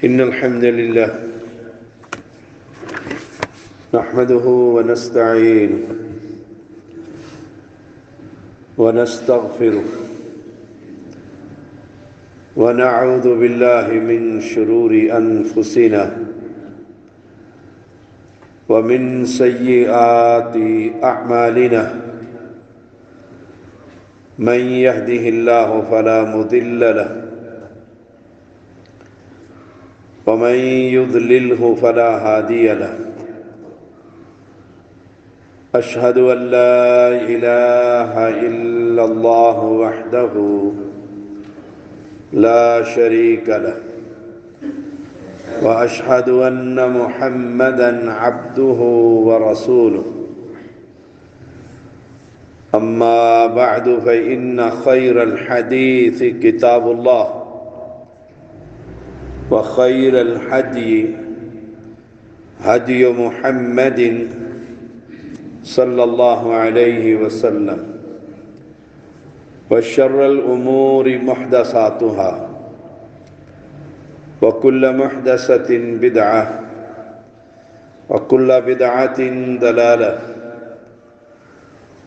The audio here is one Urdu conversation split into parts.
إن الحمد لله نحمده ونستعينه ونستغفره ونعوذ بالله من شرور أنفسنا ومن سيئات أعمالنا من يهده الله فلا مضل له ومن يضلله فلا هادي له أشهد أن لا إله إلا الله وحده لا شريك له وأشهد أن محمدًا عبده ورسوله أما بعد فإن خير الحديث كتاب الله وخير الهدي هدي محمد صلى الله عليه وسلم وشر الأمور محدثاتها وكل محدثة بدعة وكل بدعة ضلالة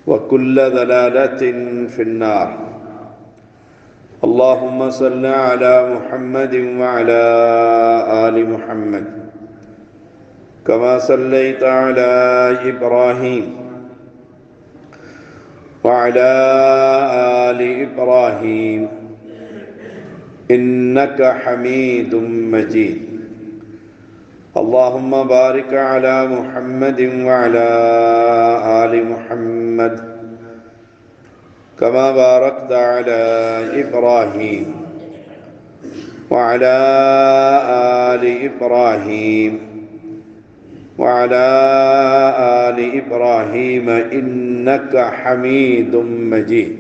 وكل ضلالة في النار اللهم صل على محمد وعلى آل محمد كما صليت على إبراهيم وعلى آل إبراهيم إنك حميد مجيد اللهم بارك على محمد وعلى آل محمد كما باركت على إبراهيم وعلى آل إبراهيم وعلى آل إبراهيم إنك حميد مجيد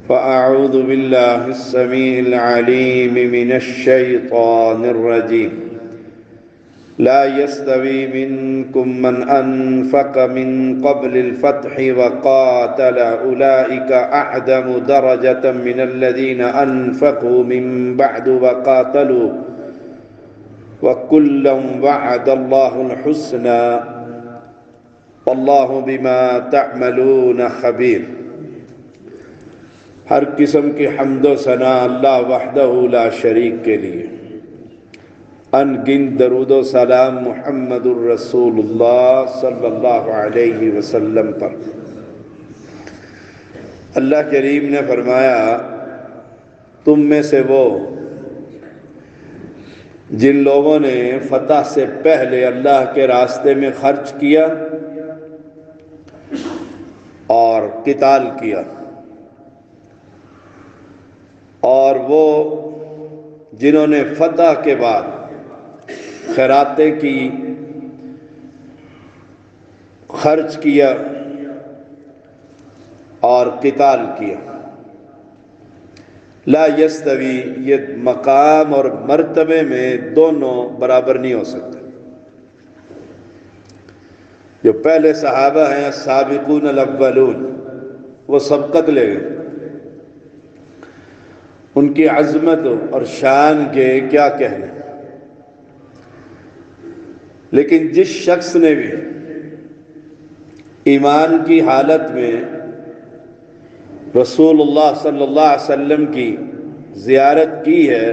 فأعوذ بالله السميع العليم من الشيطان الرجيم لا يستوي منكم من أنفق من قبل الفتح وقاتل أولئك أعظم درجة من الذين أنفقوا من بعد وقاتلوا وكلا وعد الله الحسنى والله بما تعملون خبير. ہر قسم کی حمد و ثنا اللہ وحدہ لا شریک کے لیے، ان گنت درود و سلام محمد الرسول اللہ صلی اللہ علیہ وسلم پر۔ اللہ کریم نے فرمایا تم میں سے وہ جن لوگوں نے فتح سے پہلے اللہ کے راستے میں خرچ کیا اور قتال کیا، اور وہ جنہوں نے فتح کے بعد خیراتیں کی، خرچ کیا اور قتال کیا۔ لا یستوی، یہ مقام اور مرتبے میں دونوں برابر نہیں ہو سکتے۔ جو پہلے صحابہ ہیں السابقون الاولون، وہ سبقت لے گئے، ان کی عظمت اور شان کے کیا کہنے۔ لیکن جس شخص نے بھی ایمان کی حالت میں رسول اللہ صلی اللہ علیہ وسلم کی زیارت کی ہے،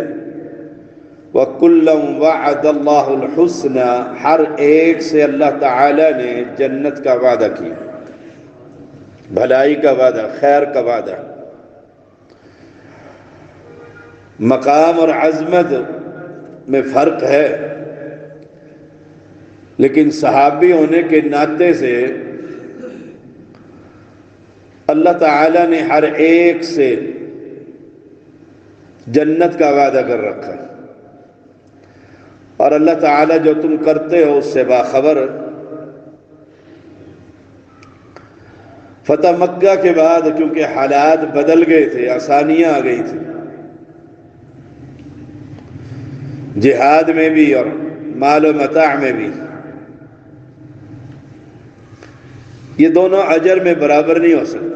وَكُلًّا وَعَدَ اللَّهُ الْحُسْنَى، ہر ایک سے اللہ تعالی نے جنت کا وعدہ کیا، بھلائی کا وعدہ، خیر کا وعدہ۔ مقام اور عظمت میں فرق ہے، لیکن صحابی ہونے کے ناطے سے اللہ تعالیٰ نے ہر ایک سے جنت کا وعدہ کر رکھا، اور اللہ تعالیٰ جو تم کرتے ہو اس سے باخبر۔ فتح مکہ کے بعد کیونکہ حالات بدل گئے تھے، آسانیاں آ گئی تھی، جہاد میں بھی اور مال و متاع میں بھی، یہ دونوں اجر میں برابر نہیں ہو سکتے۔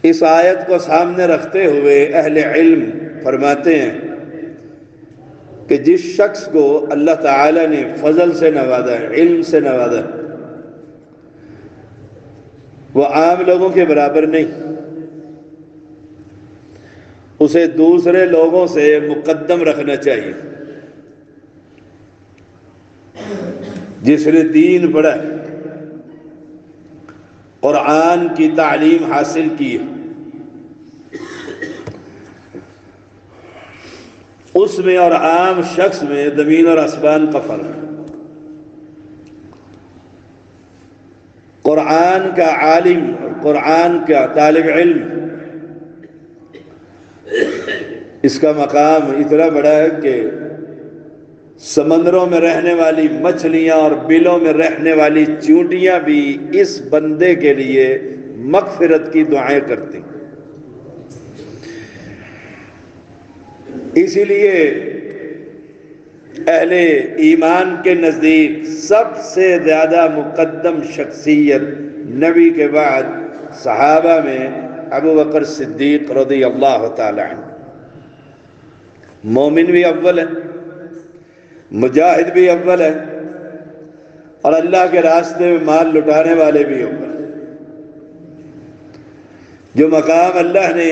اس آیت کو سامنے رکھتے ہوئے اہل علم فرماتے ہیں کہ جس شخص کو اللہ تعالی نے فضل سے نوازا ہے، علم سے نوازا ہے، وہ عام لوگوں کے برابر نہیں، اسے دوسرے لوگوں سے مقدم رکھنا چاہیے۔ جس نے دین پڑھا ہے، قرآن کی تعلیم حاصل کی ہے، اس میں اور عام شخص میں زمین اور آسمان کا فرق ہے۔ قرآن کا عالم اور قرآن کا طالب علم، اس کا مقام اتنا بڑا ہے کہ سمندروں میں رہنے والی مچھلیاں اور بلوں میں رہنے والی چیونٹیاں بھی اس بندے کے لیے مغفرت کی دعائیں کرتی۔ اسی لیے اہل ایمان کے نزدیک سب سے زیادہ مقدم شخصیت نبی کے بعد صحابہ میں ابو بکر صدیق رضی اللہ تعالی عنہ۔ مومن بھی اول ہے، مجاہد بھی اول ہے، اور اللہ کے راستے میں مال لٹانے والے بھی اول ہیں۔ جو مقام اللہ نے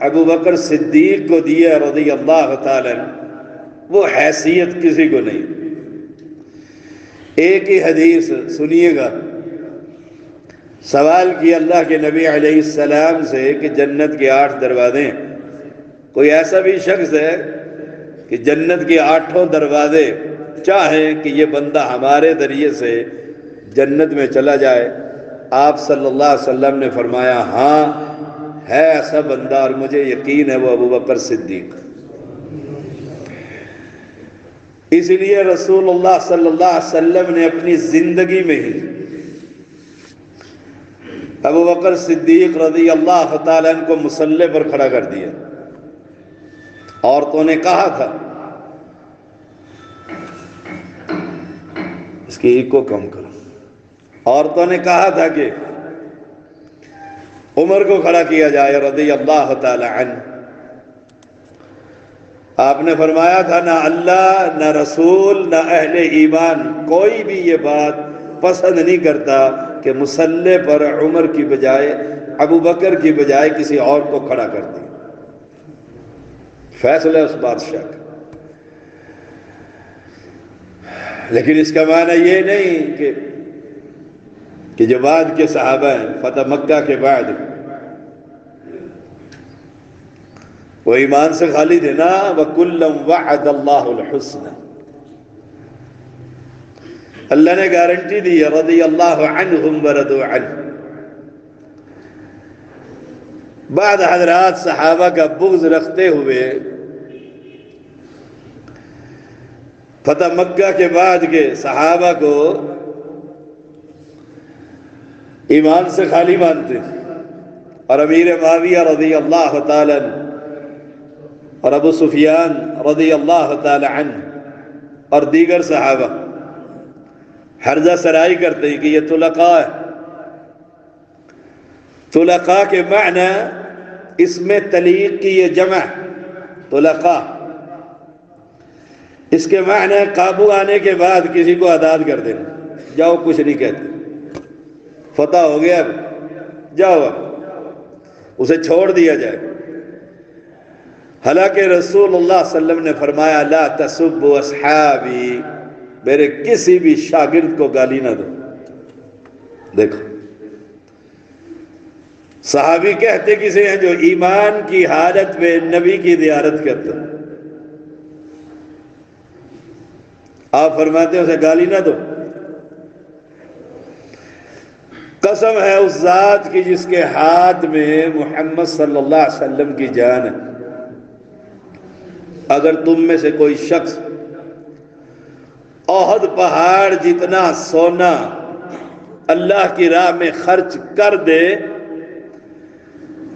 ابو بکر صدیق کو دیا رضی اللہ تعالی عنہ، وہ حیثیت کسی کو نہیں۔ ایک ہی حدیث سنیے گا، سوال کیا اللہ کے نبی علیہ السلام سے کہ جنت کے 8 دروازے ہیں، کوئی ایسا بھی شخص ہے کہ جنت کے 8 دروازے چاہیں کہ یہ بندہ ہمارے ذریعے سے جنت میں چلا جائے؟ آپ صلی اللہ علیہ وسلم نے فرمایا ہاں ہے ایسا بندہ، اور مجھے یقین ہے وہ ابو بکر صدیق۔ اس لیے رسول اللہ صلی اللہ علیہ وسلم نے اپنی زندگی میں ہی ابو بکر صدیق رضی اللہ تعالیٰ عنہ کو مصلی پر کھڑا کر دیا۔ عورتوں نے کہا تھا، اس کی ایک کو کم کرو، عورتوں نے کہا تھا کہ عمر کو کھڑا کیا جائے رضی اللہ تعالی عنہ۔ آپ نے فرمایا تھا نہ اللہ نہ رسول نہ اہل ایمان کوئی بھی یہ بات پسند نہیں کرتا کہ مصلی پر عمر کی بجائے ابو بکر کی بجائے کسی اور کو کھڑا کر دیں۔ فیصلہ اس بادشاہ کا۔ لیکن اس کا معنی یہ نہیں کہ جو بعد کے صحابہ ہیں فتح مکہ کے بعد وہ ایمان سے خالی تھے نا، وَكُلًّا وَعَدَ اللَّهُ الْحُسْنَى، اللہ نے گارنٹی دی رضی اللہ عنہم وَرَضُوا عَنْهُ۔ بعد حضرات صحابہ کا بغض رکھتے ہوئے فتح مکہ کے بعد کے صحابہ کو ایمان سے خالی مانتے، اور امیر معاویہ رضی اللہ تعالی عنہ اور ابو سفیان رضی اللہ تعالی عنہ اور دیگر صحابہ حرزہ سرائی کرتے ہیں کہ یہ طلقاء ہے۔ طلقاء کے معنی اس میں طلیق کی یہ جمع طلقاء، اس کے معنی قابو آنے کے بعد کسی کو آزاد کر دینا، جاؤ کچھ نہیں کہتے، فتح ہو گیا اب جاؤ، اب اسے چھوڑ دیا جائے۔ حالانکہ رسول اللہ صلی اللہ علیہ وسلم نے فرمایا لا تسبوا اصحابی، میرے کسی بھی شاگرد کو گالی نہ دو۔ دیکھو صحابی کہتے کسے ہیں جو ایمان کی حالت میں نبی کی زیارت کرتا، آپ فرماتے ہیں اسے گالی نہ دو۔ قسم ہے اس ذات کی جس کے ہاتھ میں محمد صلی اللہ علیہ وسلم کی جان ہے، اگر تم میں سے کوئی شخص احد پہاڑ جتنا سونا اللہ کی راہ میں خرچ کر دے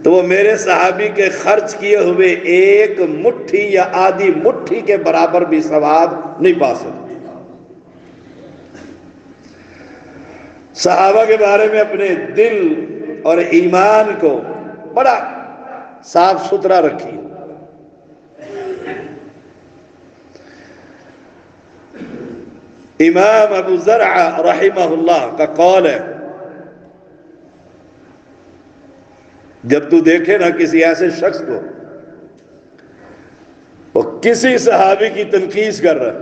تو وہ میرے صحابی کے خرچ کیے ہوئے ایک مٹھی یا آدھی مٹھی کے برابر بھی ثواب نہیں پا سکتا۔ صحابہ کے بارے میں اپنے دل اور ایمان کو بڑا صاف ستھرا رکھیے۔ امام ابو زرع رحمہ اللہ کا قول ہے، جب تو دیکھے نا کسی ایسے شخص کو وہ کسی صحابی کی تنقید کر رہا ہے،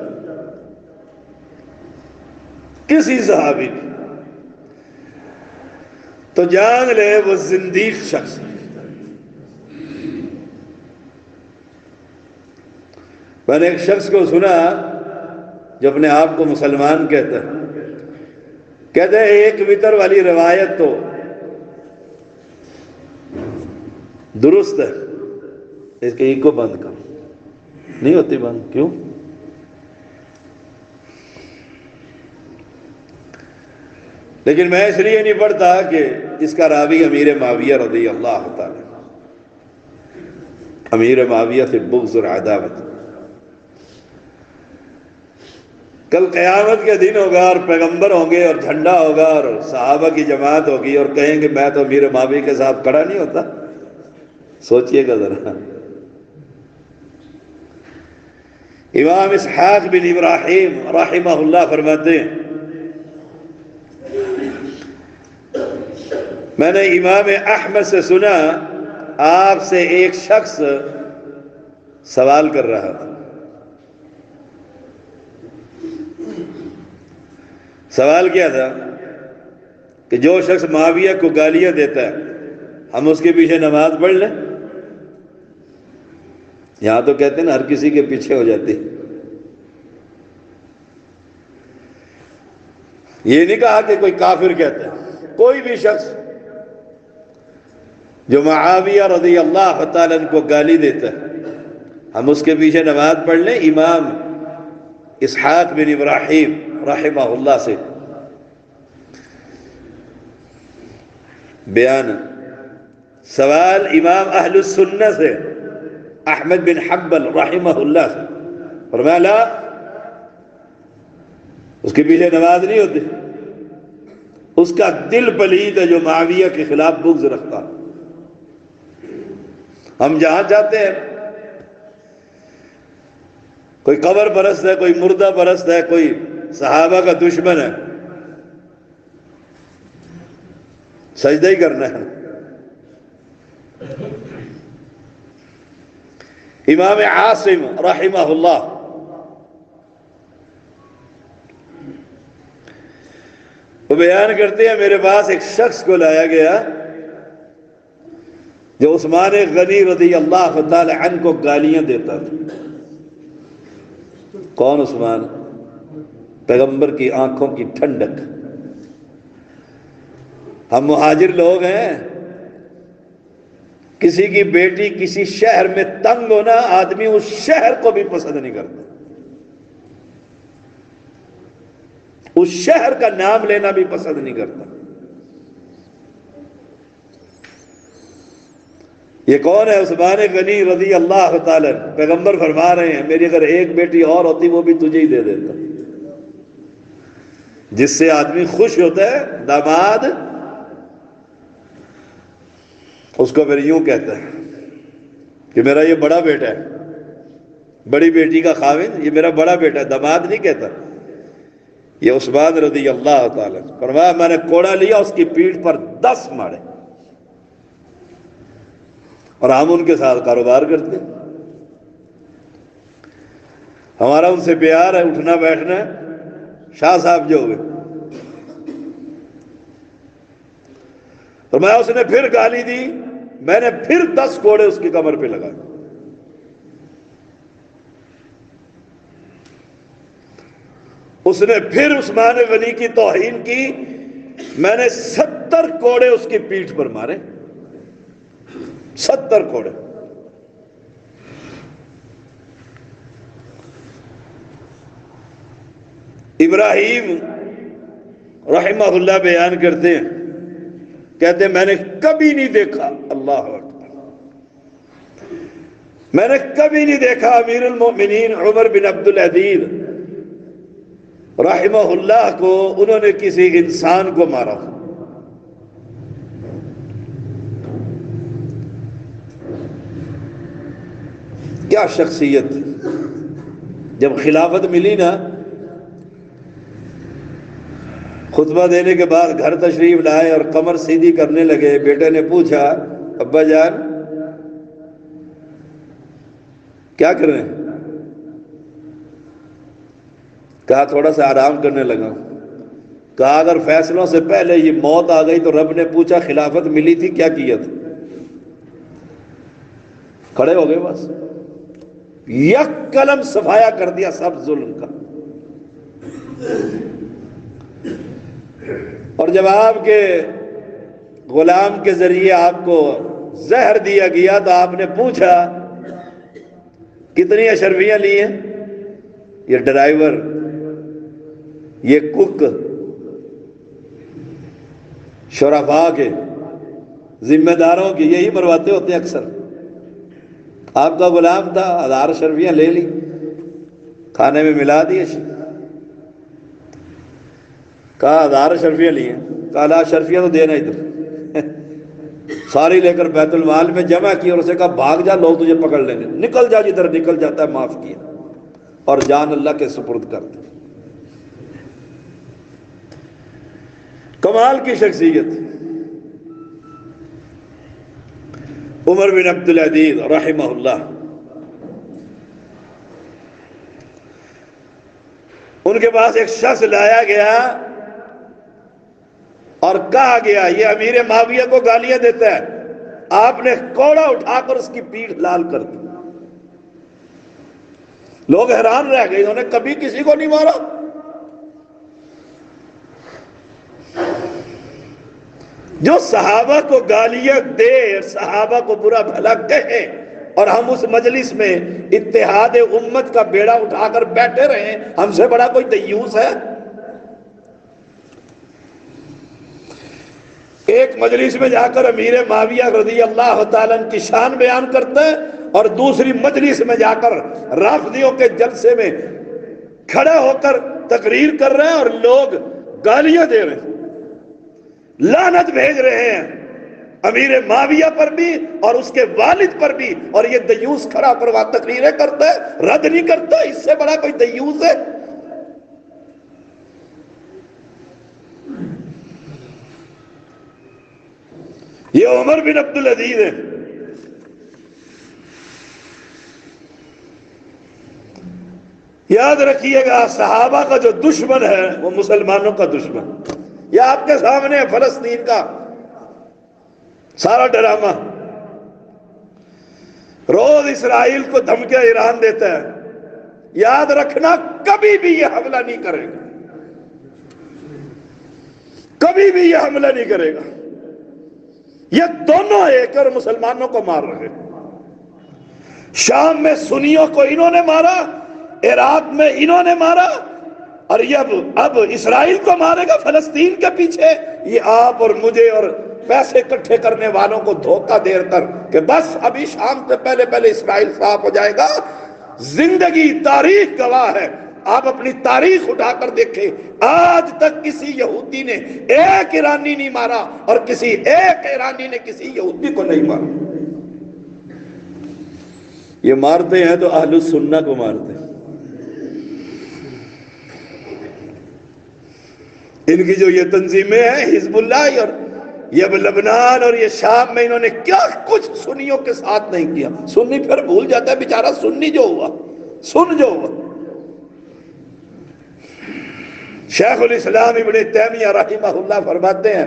کسی صحابی کی، تو جان لے وہ زندیق شخص ہے۔ میں نے ایک شخص کو سنا جو اپنے آپ کو مسلمان کہتا ہے ایک وتر والی روایت تو درست ہے، اس کے ایک کو بند کر، نہیں ہوتی بند، کیوں؟ لیکن میں اس لیے نہیں پڑھتا کہ اس کا راوی امیر معاویہ رضی اللہ تعالی، امیر معاویہ سے بغض اور عداوت۔ کل قیامت کے دن ہوگا اور پیغمبر ہوں گے اور جھنڈا ہوگا اور صحابہ کی جماعت ہوگی اور کہیں گے میں تو امیر معاویہ کے ساتھ کھڑا نہیں ہوتا۔ سوچئے گا ذرا۔ امام اسحاق بن ابراہیم رحمہ اللہ فرماتے ہیں، میں نے امام احمد سے سنا آپ سے ایک شخص سوال کر رہا تھا۔ سوال کیا تھا کہ جو شخص معاویہ کو گالیاں دیتا ہے ہم اس کے پیچھے نماز پڑھ لیں؟ یہاں تو کہتے ہیں نا ہر کسی کے پیچھے ہو جاتی۔ یہ نہیں کہا کہ کوئی کافر کہتا ہے، کوئی بھی شخص جو معاویہ رضی اللہ تعالیٰ عنہ کو گالی دیتا ہے ہم اس کے پیچھے نماز پڑھ لیں۔ امام اسحاق بن ابراہیم رحمہ اللہ سے بیان، سوال امام اہل السنہ سے احمد بن حنبل رحمہ اللہ سے، فرمایا لا، اس کے پیچھے نماز نہیں ہوتی، اس کا دل پلید ہے جو معاویہ کے خلاف بغض رکھتا۔ ہم جہاں جاتے ہیں کوئی قبر پرست ہے، کوئی مردہ پرست ہے، کوئی صحابہ کا دشمن ہے، سجدہ ہی کرنا ہے۔ امام عاصم رحمہ اللہ وہ بیان کرتے ہیں، میرے پاس ایک شخص کو لایا گیا جو عثمان غنی رضی اللہ تعالی عنہ کو گالیاں دیتا تھا۔ کون عثمان؟ پیغمبر کی آنکھوں کی ٹھنڈک۔ ہم مہاجر لوگ ہیں، کسی کی بیٹی کسی شہر میں تنگ ہونا آدمی اس شہر کو بھی پسند نہیں کرتا، اس شہر کا نام لینا بھی پسند نہیں کرتا۔ یہ کون ہے؟ عثمان غنی رضی اللہ تعالی، پیغمبر فرما رہے ہیں میری اگر ایک بیٹی اور ہوتی وہ بھی تجھے ہی دے دیتا۔ جس سے آدمی خوش ہوتا ہے داماد، اس کو پھر یوں کہتا ہے کہ میرا یہ بڑا بیٹا ہے، بڑی بیٹی کا خاوند، یہ میرا بڑا بیٹا ہے، داماد نہیں کہتا۔ یہ عثمان رضی اللہ تعالی فرمایا میں نے کوڑا لیا اس کی پیٹھ پر 10 مارے، اور ہم ان کے ساتھ کاروبار کرتے ہیں، ہمارا ان سے پیار ہے، اٹھنا بیٹھنا ہے، شاہ صاحب جو ہوئے۔ فرمایا اس نے پھر گالی دی، میں نے پھر 10 کوڑے اس کی کمر پہ لگائے۔ اس نے پھر عثمان غنی کی توہین کی، میں نے 70 کوڑے اس کی پیٹھ پر مارے، 70 کوڑے۔ ابراہیم رحمہ اللہ بیان کرتے ہیں، کہتے ہیں میں نے کبھی نہیں دیکھا، اللہ اکبر، میں نے کبھی نہیں دیکھا امیر المؤمنین عمر بن عبد العزیز رحمہ اللہ کو انہوں نے کسی انسان کو مارا۔ کیا شخصیت! جب خلافت ملی نا خطبہ دینے کے بعد گھر تشریف لائے اور کمر سیدھی کرنے لگے. بیٹے نے پوچھا ابا جان کیا کر رہے ہیں؟ کہا تھوڑا سا آرام کرنے لگا. کہا اگر فیصلوں سے پہلے یہ موت آ گئی تو رب نے پوچھا خلافت ملی تھی کیا کیا تھا؟ کھڑے ہو گئے بس. یک قلم صفایا کر دیا سب ظلم کا. اور جب آپ کے غلام کے ذریعے آپ کو زہر دیا گیا تو آپ نے پوچھا کتنی اشرفیاں لی ہیں؟ یہ ڈرائیور، یہ کک، شرفاء کے ذمہ داروں کی یہی مرواتے ہوتے ہیں اکثر. آپ کا غلام تھا، 1000 اشرفیاں لے لی، کھانے میں ملا دیے. کہا 1000 اشرفیاں لی ہیں. کہا لا اشرفیاں تو دینا ادھر. ساری لے کر بیت المال میں جمع کی اور اسے کہا بھاگ جا، لوگ تجھے پکڑ لیں گے، نکل جا جدھر نکل جاتا ہے. معاف کیا اور جان اللہ کے سپرد کر دی. کمال کی شخصیت. عمر بن عبد العزیز رحمہ اللہ، ان کے پاس ایک شخص لایا گیا اور کہا گیا یہ امیر معاویہ کو گالیاں دیتا ہے. آپ نے کوڑا اٹھا کر اس کی پیٹھ لال کر دی. لوگ حیران رہ گئے، انہوں نے کبھی کسی کو نہیں مارا. جو صحابہ کو گالیاں دے، صحابہ کو برا بھلا کہے، اور ہم اس مجلس میں اتحاد امت کا بیڑا اٹھا کر بیٹھے رہے، ہم سے بڑا کوئی دیوس ہے؟ ایک مجلس میں جا کر امیر معاویہ رضی اللہ تعالیٰ عنہ کی شان بیان کرتا ہے اور دوسری مجلس میں جا کر رافضیوں کے جلسے میں کھڑے ہو کر تقریر کر رہے ہیں اور لوگ گالیاں دے رہے ہیں، لعنت بھیج رہے ہیں امیر معاویہ پر بھی اور اس کے والد پر بھی. اور یہ دیوس کھڑا کر وہاں تقریریں کرتا ہے، رد نہیں کرتا. اس سے بڑا کوئی دیوس ہے؟ یہ عمر بن عبد العزیز ہے. یاد رکھیے گا صحابہ کا جو دشمن ہے وہ مسلمانوں کا دشمن. یہ آپ کے سامنے ہے فلسطین کا سارا ڈرامہ. روز اسرائیل کو دھمکیاں ایران دیتا ہے. یاد رکھنا کبھی بھی یہ حملہ نہیں کرے گا، کبھی بھی یہ حملہ نہیں کرے گا. یہ دونوں ایک اور مسلمانوں کو مار رہے ہیں. شام میں سنیوں کو انہوں نے مارا، عراق میں انہوں نے مارا، اور یہ اب اسرائیل کو مارے گا فلسطین کے پیچھے. یہ آپ اور مجھے اور پیسے اکٹھے کرنے والوں کو دھوکہ دے کر کہ بس ابھی شام سے پہلے پہلے اسرائیل صاف ہو جائے گا. زندگی تاریخ گواہ ہے. آپ اپنی تاریخ اٹھا کر دیکھیں، آج تک کسی یہودی نے ایک ایرانی نہیں مارا اور کسی ایک ایرانی نے کسی یہودی کو نہیں مارا. یہ مارتے ہیں تو اہل السنہ کو مارتے ہیں. ان کی جو یہ تنظیمیں ہیں حزب اللہ اور یہ لبنان اور یہ شام میں، انہوں نے کیا کچھ سنیوں کے ساتھ نہیں کیا. سنی پھر بھول جاتا ہے بیچارہ، سنی جو ہوا سن جو ہوا. شیخ الاسلام ابن تیمیہ رحمہ اللہ فرماتے ہیں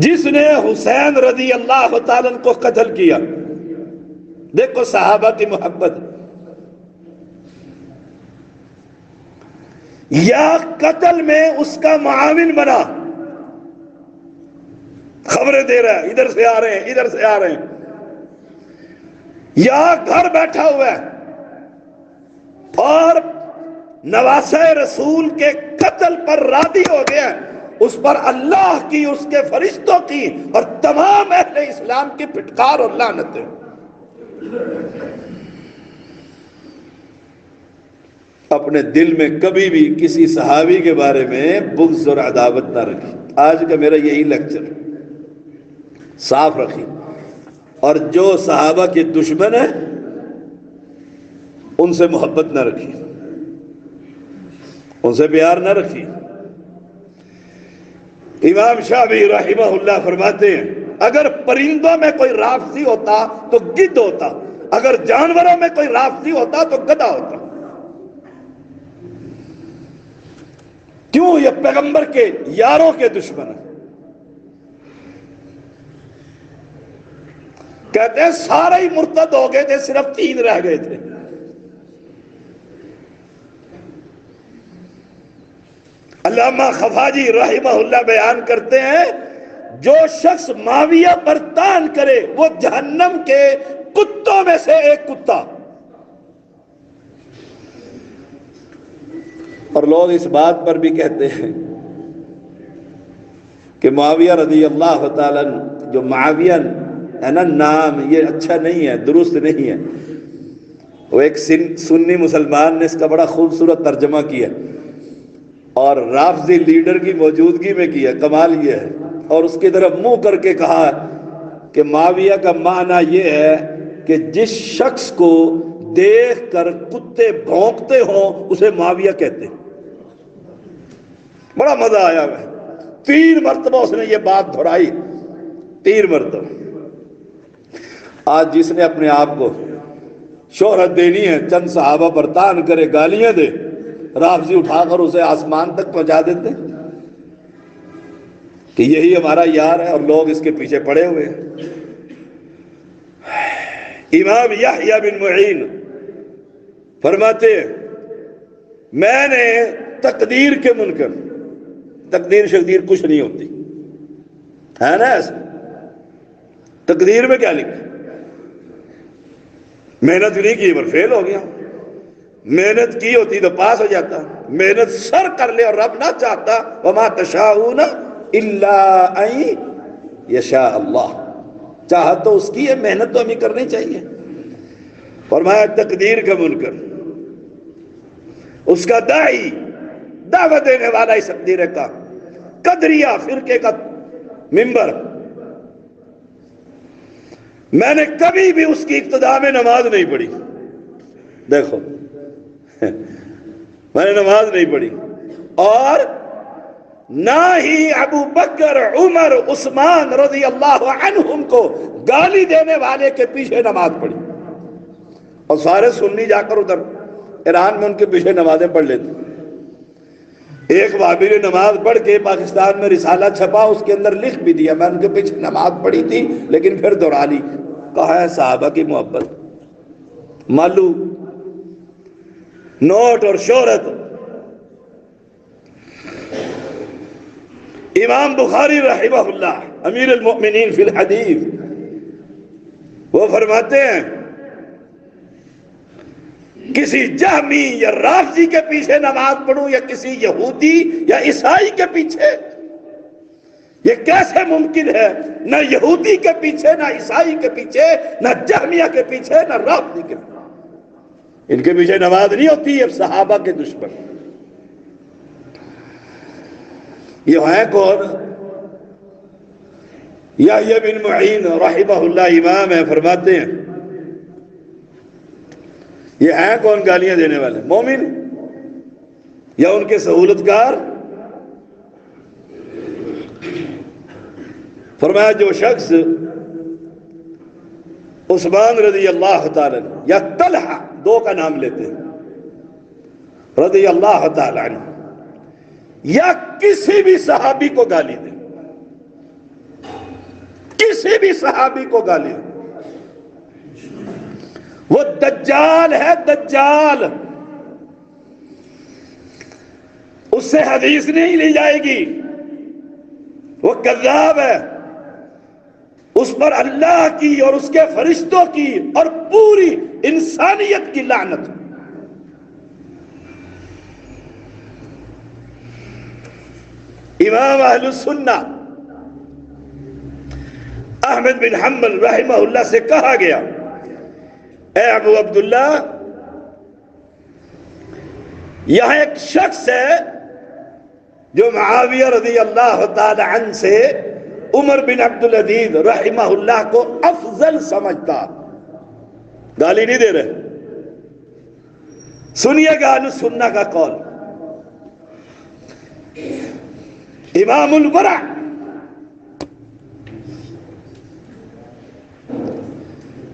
جس نے حسین رضی اللہ تعالیٰ عنہ کو قتل کیا، دیکھو صحابہ کی محبت، یا قتل میں اس کا معاون بنا، خبریں دے رہا ہے ادھر سے آ رہے ہیں ادھر سے آ رہے ہیں، یا گھر بیٹھا ہوا ہے اور نواسہ رسول کے قتل پر راضی ہو گیا، اس پر اللہ کی، اس کے فرشتوں کی اور تمام اہل اسلام کی پھٹکار اور لعنت ہے. اپنے دل میں کبھی بھی کسی صحابی کے بارے میں بغض اور عداوت نہ رکھی. آج کا میرا یہی لیکچر، صاف رکھی. اور جو صحابہ کے دشمن ہیں ان سے محبت نہ رکھی. ان سے پیار نہ رکھی۔ امام شافعی رحمہ اللہ فرماتے ہیں اگر پرندوں میں کوئی رافضی ہوتا تو گدھ ہوتا، اگر جانوروں میں کوئی رافضی ہوتا تو گدھا ہوتا۔ کیوں؟ یہ پیغمبر کے یاروں کے دشمن ہیں۔ کہتے ہیں سارے ہی مرتد ہو گئے تھے، صرف 3 رہ گئے تھے۔ علامہ خفاجی رحمہ اللہ بیان کرتے ہیں جو شخص معاویہ پر طعن کرے وہ جہنم کے کتوں میں سے ایک کتا۔ اور لوگ اس بات پر بھی کہتے ہیں کہ معاویہ رضی اللہ تعالیٰ جو معاویہ ہے نا نام، یہ اچھا نہیں ہے، درست نہیں ہے۔ وہ ایک سنی مسلمان نے اس کا بڑا خوبصورت ترجمہ کیا اور رافضی لیڈر کی موجودگی میں کیا، کمال یہ ہے، اور اس کی طرف منہ کر کے کہا کہ معاویہ کا معنی یہ ہے کہ جس شخص کو دیکھ کر کتے بھونکتے ہوں اسے معاویہ کہتے ہیں۔ بڑا مزہ آیا ہے، 3 مرتبہ اس نے یہ بات دہرائی، 3 مرتبہ۔ آج جس نے اپنے آپ کو شہرت دینی ہے، چند صحابہ پر طعن کرے، گالیاں دے، رافضی اٹھا کر اسے آسمان تک پہنچا دیتے ہیں کہ یہی ہمارا یار ہے، اور لوگ اس کے پیچھے پڑے ہوئے ہیں۔ امام یحییٰ بن معین فرماتے ہیں میں نے تقدیر کے منکر، تقدیر شقدیر کچھ نہیں ہوتی ہے نا، ایسا تقدیر میں کیا لکھا؟ محنت نہیں کی پر فیل ہو گیا، محنت کی ہوتی تو پاس ہو جاتا، محنت سر کر لے اور رب نہ چاہتا، وما تشاءون الا ان یشاء اللہ، چاہت تو اس کی ہے، محنت تو ہمیں کرنی چاہیے۔ فرمایا تقدیر کا منکر، اس کا داعی، دعوت دینے والا اس تقدیر کا، قدریہ فرقے کا ممبر، میں نے کبھی بھی اس کی ابتدا میں نماز نہیں پڑھی، دیکھو میں نے نماز نہیں پڑھی، اور نہ ہی ابو بکر عمر عثمان رضی اللہ عنہم کو گالی دینے والے کے پیچھے نماز پڑھی، اور سارے سنی جا کر ادھر ایران میں ان کے پیچھے نمازیں پڑھ لیتے۔ ایک وہابی نے نماز پڑھ کے پاکستان میں رسالہ چھپا، اس کے اندر لکھ بھی دیا میں ان کے پیچھے نماز پڑھی تھی لیکن پھر دہرا لی۔ کہا ہے صحابہ کی محبت، مالو، نوٹ اور شہرت۔ امام بخاری رحمہ اللہ امیر المؤمنین فی الحدیث وہ فرماتے ہیں کسی جہمی یا رافضی کے پیچھے نماز پڑھوں یا کسی یہودی یا عیسائی کے پیچھے، یہ کیسے ممکن ہے؟ نہ یہودی کے پیچھے، نہ عیسائی کے پیچھے، نہ جہمیہ کے پیچھے، نہ رافضی کے پیچھے، ان کے پیچھے نماز نہیں ہوتی، یہ صحابہ کے دشمن۔ یہ ہے کون؟ یحییٰ بن معین رحمہ اللہ امام ہے، فرماتے ہیں یہ ہیں کون گالیاں دینے والے؟ مومن یا ان کے سہولتکار؟ فرمایا جو شخص عثمان رضی اللہ تعالی یا طلحہ، 2 کا نام لیتے ہیں، رضی اللہ تعالی عنہ، یا کسی بھی صحابی کو گالی دے، کسی بھی صحابی کو گالی دے، وہ دجال ہے، دجال، اس سے حدیث نہیں لی جائے گی، وہ کذاب ہے، اس پر اللہ کی اور اس کے فرشتوں کی اور پوری انسانیت کی لعنت۔ امام اہل السنہ احمد بن حنبل رحمہ اللہ سے کہا گیا اے ابو عبداللہ، یہاں ایک شخص ہے جو معاویہ رضی اللہ تعالی عنہ سے عمر بن عبدالعزیز رحمہ اللہ کو افضل سمجھتا، گالی نہیں دے رہے، سنیے گا اہل السنہ کا قول، امام الورع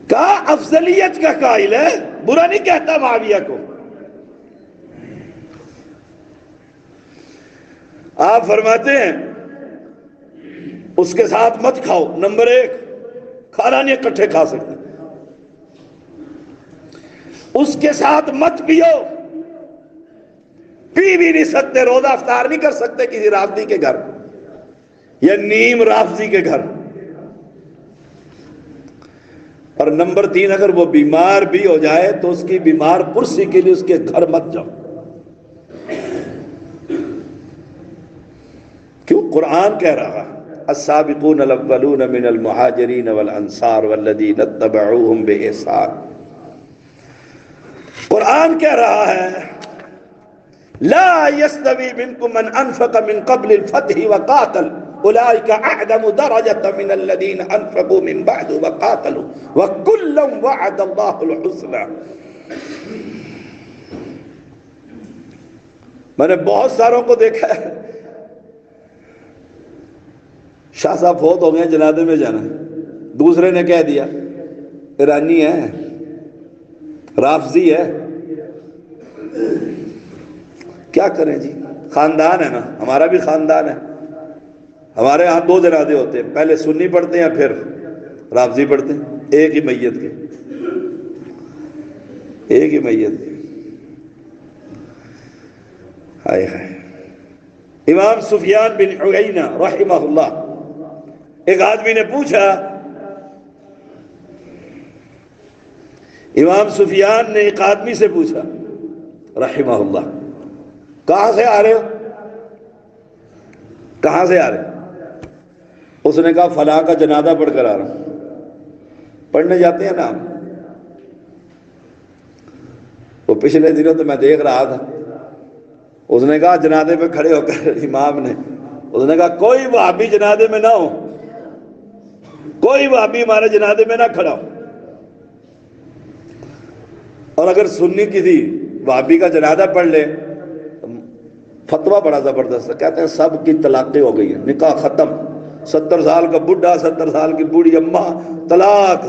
کا افضلیت کا قائل ہے، برا نہیں کہتا معاویہ کو. آپ فرماتے ہیں اس کے ساتھ مت کھاؤ. نمبر ایک، کھانا نہیں اکٹھے کھا سکتے. اس کے ساتھ مت پیو، پی بھی نہیں سکتے، روزہ افطار نہیں کر سکتے کسی رافضی کے گھر یا نیم رافضی کے گھر. اور نمبر تین، اگر وہ بیمار بھی ہو جائے تو اس کی بیمار پرسی کے لیے اس کے گھر مت جاؤ. کیوں؟ قرآن کہہ رہا السابقون الاولون من المہاجرین والانصار والذین اتبعوہم بإحسان. قرآن کہہ رہا ہے لا يستوي منكم من انفق من قبل الفتح وقاتل اولئک اعظم درجة من الذین انفقوا من بعد وقاتلوا وكلا وعد اللہ الحسنى. میں نے بہت ساروں کو دیکھا ہے، شاہ صاحب فوت ہو گئے، جنازے میں جانا، دوسرے نے کہہ دیا ایرانی ہے، رافضی ہے. کیا کریں جی، خاندان ہے نا، ہمارا بھی خاندان ہے. ہمارے ہاں دو جنازے ہوتے ہیں، پہلے سنی پڑھتے ہیں پھر رافضی پڑھتے ہیں، ایک ہی میت کے، ایک ہی میت کے. ہائے ہائے. امام سفیان بن عیینہ رحمہ اللہ، ایک آدمی نے پوچھا، امام سفیان نے ایک آدمی سے پوچھا رحمہ اللہ، کہاں سے آ رہے ہو؟ کہاں سے آ رہے ہو؟ اس نے کہا فلاں کا جنازہ پڑھ کر آ رہا ہوں. پڑھنے جاتے ہیں نا ہم. وہ پچھلے دنوں تو میں دیکھ رہا تھا، اس نے کہا جنازے پہ کھڑے ہو کر امام نے، اس نے کہا کوئی وہابی جنازے میں نہ ہو، کوئی وہابی ہمارے جنازے میں نہ کھڑا ہو. اور اگر سنی کسی وہابی کا جنازہ پڑھ لے، فتویٰ بڑا زبردست ہے، کہتے ہیں سب کی طلاقیں ہو گئی ہیں، نکاح ختم. 70 سال کا بڈھا، 70 سال کی بوڑھی اماں، طلاق.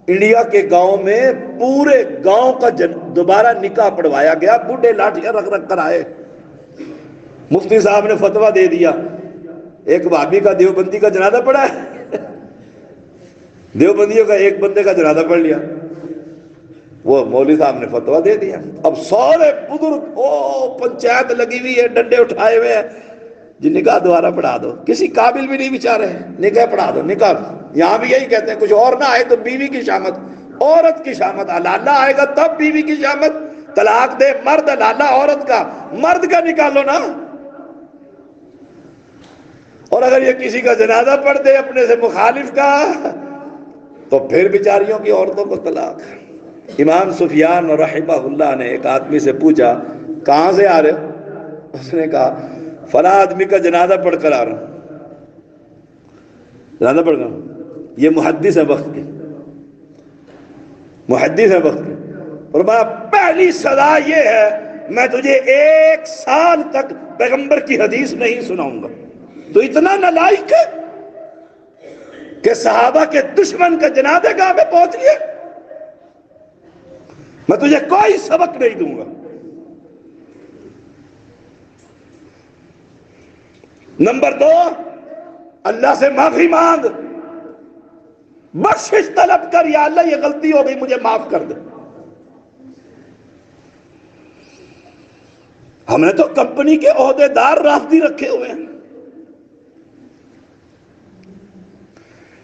انڈیا کے گاؤں میں پورے گاؤں کا دوبارہ نکاح پڑھوایا گیا، بوڑھے لاٹھیاں رکھ رکھ کر آئے. مفتی صاحب نے فتویٰ دے دیا، ایک وہابی کا دیوبندی کا جنازہ پڑھا ہے، دیوبندیوں کا ایک بندے کا جنازہ پڑھ لیا. وہ مولوی صاحب نے فتویٰ دے دیا. اب سارے بزرگ پنچایت لگی ہوئی ہے، ڈنڈے اٹھائے ہوئے ہیں، جی نکاح دوبارہ پڑھا دو. کسی قابل بھی نہیں بیچارے، نکاح پڑھا دو. نکاح یہاں بھی یہی کہتے ہیں، کچھ اور نہ آئے تو بیوی کی شامت، عورت کی شامت. لالہ آئے گا تب بیوی کی شامت. طلاق دے مرد، لالہ عورت کا، مرد کا نکالو نا. اور اگر یہ کسی کا جنازہ پڑھ دے اپنے سے مخالف کا، تو پھر بیچاریوں کی عورتوں کو طلاق. امام سفیان رحمہ اللہ نے ایک آدمی سے پوچھا کہاں سے آ رہے ہو؟ اس نے کہا فلاں آدمی کا جنازہ پڑھ کر آ رہا ہوں. جنازہ پڑھ کر، یہ محدث ہے وقت کے، محدث ہے وقت کے. فرمایا پہلی سزا یہ ہے میں تجھے 1 سال تک پیغمبر کی حدیث نہیں سناؤں گا. تو اتنا نالائق ہے کہ صحابہ کے دشمن کا جنازہ گاہ میں پہنچ گیا. میں تجھے کوئی سبق نہیں دوں گا. نمبر 2، اللہ سے معافی مانگ، بخشش طلب کر، یا اللہ یہ غلطی ہو گئی مجھے معاف کر دے. ہم نے تو کمپنی کے عہدے دار رافضی رکھے ہوئے ہیں.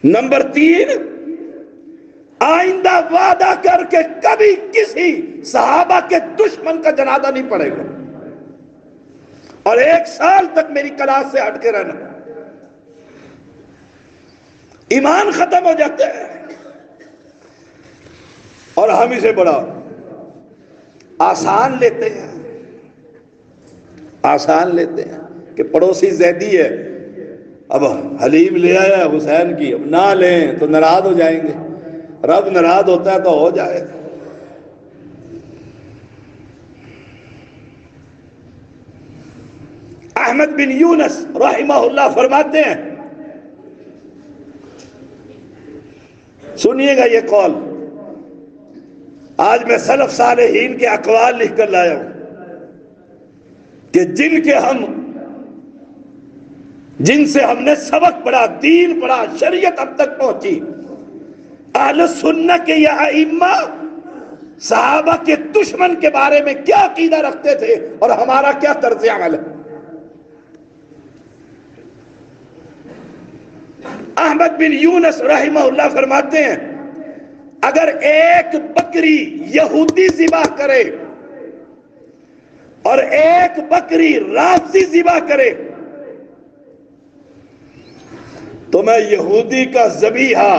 نمبر 3، آئندہ وعدہ کر کے کبھی کسی صحابہ کے دشمن کا جنازہ نہیں پڑے گا، اور 1 سال تک میری کلاس سے ہٹ کے رہنا. ایمان ختم ہو جاتے ہیں. اور ہم اسے بڑا آسان لیتے ہیں، آسان لیتے ہیں کہ پڑوسی زیدی ہے، اب حلیم لے آیا حسین کی، اب نہ لیں تو ناراض ہو جائیں گے. رب ناراض ہوتا ہے تو ہو جائے. احمد بن یونس رحمہ اللہ فرماتے ہیں، سنیے گا یہ قول، آج میں سلف صالحین کے اقوال لکھ کر لایا ہوں کہ جن سے ہم نے سبق پڑھا، دین پڑھا، شریعت اب تک پہنچی، اہل سنت کے یہ ائمہ صحابہ کے دشمن کے بارے میں کیا عقیدہ رکھتے تھے اور ہمارا کیا طرز عمل ہے۔ احمد بن یونس رحمہ اللہ فرماتے ہیں، اگر ایک بکری یہودی ذبح کرے اور ایک بکری رافضی ذبح کرے تو میں یہودی کا ذبیحہ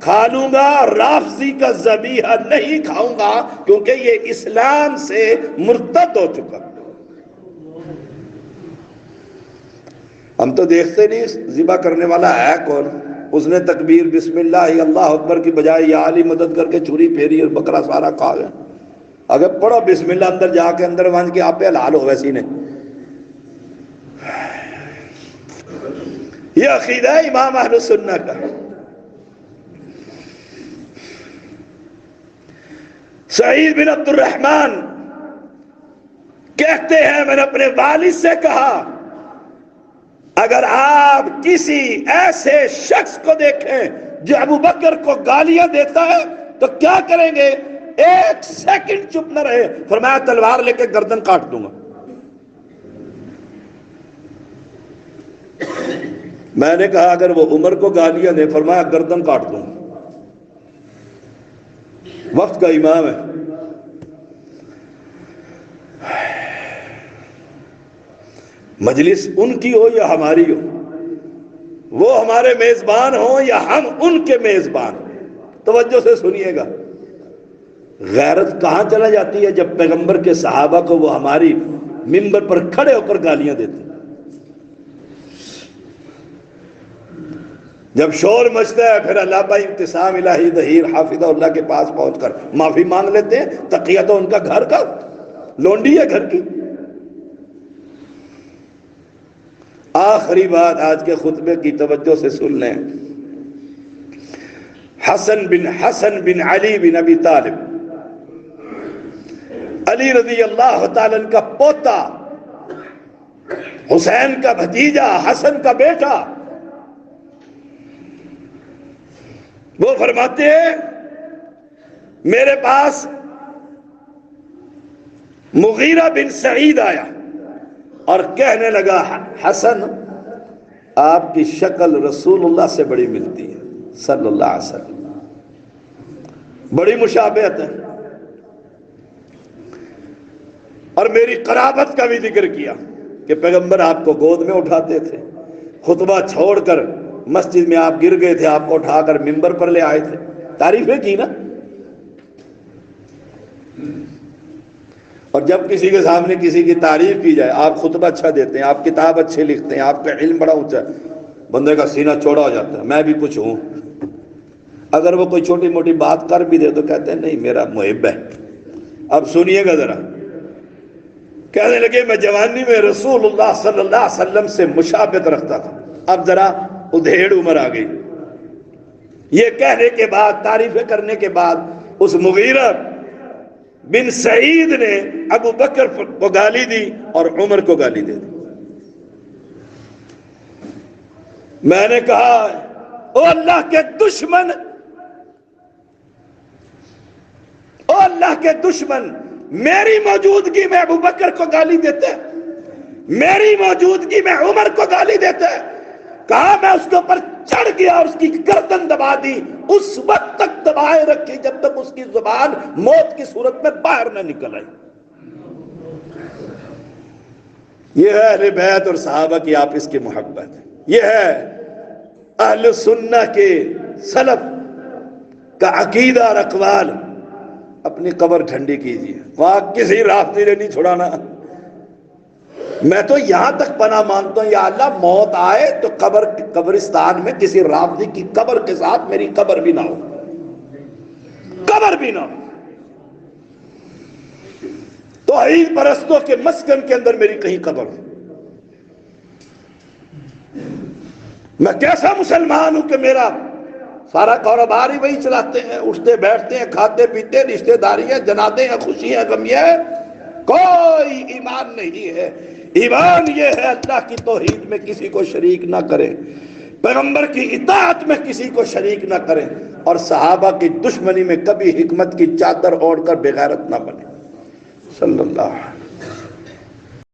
کھا لوں گا، رافضی کا ذبیحہ نہیں کھاؤں گا، کیونکہ یہ اسلام سے مرتد ہو چکا۔ ہم تو دیکھتے نہیں ذبح کرنے والا ہے کون، اس نے تکبیر بسم اللہ اللہ اکبر کی بجائے یا علی مدد کر کے چھری پھیری اور بکرا سارا کھا گیا۔ اگر پڑھو بسم اللہ اندر جا کے اندر وانج کے آپ پہ حلال ہو ویسی نے۔ یہ عقیدہ ہے امام اہل سنت کا۔ سعید بن عبد الرحمن کہتے ہیں، میں نے اپنے والد سے کہا اگر آپ کسی ایسے شخص کو دیکھیں جو ابو بکر کو گالیاں دیتا ہے تو کیا کریں گے؟ ایک سیکنڈ چپ نہ رہے، فرمایا تلوار لے کے گردن کاٹ دوں گا۔ میں نے کہا اگر وہ عمر کو گالیاں دے، فرمایا گردن کاٹ دوں گا۔ وقت کا امام ہے۔ مجلس ان کی ہو یا ہماری ہو، وہ ہمارے میزبان ہوں یا ہم ان کے میزبان، توجہ سے سنیے گا۔ غیرت کہاں چلا جاتی ہے؟ جب پیغمبر کے صحابہ کو وہ ہماری منبر پر کھڑے ہو کر گالیاں دیتے، جب شور مچتا ہے پھر علامہ ابتسام الہی ظہیر حافظہ اللہ کے پاس پہنچ کر معافی مانگ لیتے ہیں۔ تقیہ تو ان کا گھر کا لونڈی ہے گھر کی۔ آخری بات آج کے خطبے کی توجہ سے سن لیں۔ حسن بن علی بن ابی طالب، علی رضی اللہ تعالیٰ عنہ کا پوتا، حسین کا بھتیجا، حسن کا بیٹا، وہ فرماتے ہیں میرے پاس مغیرہ بن سعید آیا اور کہنے لگا حسن آپ کی شکل رسول اللہ سے بڑی ملتی ہے صلی اللہ علیہ وسلم، بڑی مشابہت ہے، اور میری قرابت کا بھی ذکر کیا کہ پیغمبر آپ کو گود میں اٹھاتے تھے، خطبہ چھوڑ کر مسجد میں آپ گر گئے تھے، آپ کو اٹھا کر منبر پر لے آئے تھے، تعریفیں کی نا۔ اور جب کسی کے سامنے کسی کی تعریف کی جائے، آپ خطبہ اچھا دیتے ہیں، آپ کتاب اچھے لکھتے ہیں، آپ کا علم بڑا اونچا ہے، بندے کا سینہ چوڑا ہو جاتا ہے، میں بھی کچھ ہوں۔ اگر وہ کوئی چھوٹی موٹی بات کر بھی دے تو کہتے ہیں نہیں میرا محب ہے۔ اب سنیے گا ذرا، کہنے لگے میں جوانی میں رسول اللہ صلی اللہ علیہ وسلم سے مشابہت رکھتا تھا، اب ذرا ادھیڑ عمر آ گئی۔ یہ کہنے کے بعد، تعریفیں کرنے کے بعد، اس مغیرہ بن سعید نے ابو بکر کو گالی دی اور عمر کو گالی دے دی۔ میں نے کہا او اللہ کے دشمن، او اللہ کے دشمن، میری موجودگی میں ابو بکر کو گالی دیتے، میری موجودگی میں عمر کو گالی دیتے۔ کہا میں اس کے اوپر چڑھ گیا اور اس کی گردن دبا دی، اس وقت تک دبائے رکھی جب تک اس کی زبان موت کی صورت میں باہر نہ نکل آئی۔ یہ ہے اہل بیت اور صحابہ کی آپس کی محبت، یہ ہے اہل سنہ کے سلف کا عقیدہ اور اقوال۔ اپنی قبر ٹھنڈی کیجیے، وہاں کسی رافضی نے نہیں چھڑانا۔ میں تو یہاں تک پناہ مانگتا ہوں، یا اللہ موت آئے تو قبرستان میں کسی رافضی کی قبر کے ساتھ میری قبر بھی نہ ہو، قبر بھی نہ ہو۔ توحید پرستوں کے مسکن کے اندر میری کہیں قبر ہو۔ میں کیسا مسلمان ہوں کہ میرا سارا کاروبار ہی وہی چلاتے ہیں، اٹھتے بیٹھتے ہیں، کھاتے پیتے، رشتہ داریاں، جنازے ہیں، خوشیاں، غمیاں، کوئی ایمان نہیں ہے۔ ایمان یہ ہے اللہ کی توحید میں کسی کو شریک نہ کرے، پیغمبر کی اطاعت میں کسی کو شریک نہ کریں، اور صحابہ کی دشمنی میں کبھی حکمت کی چادر اوڑھ کر بے غیرت نہ بنے۔ صلی اللہ علیہ وسلم۔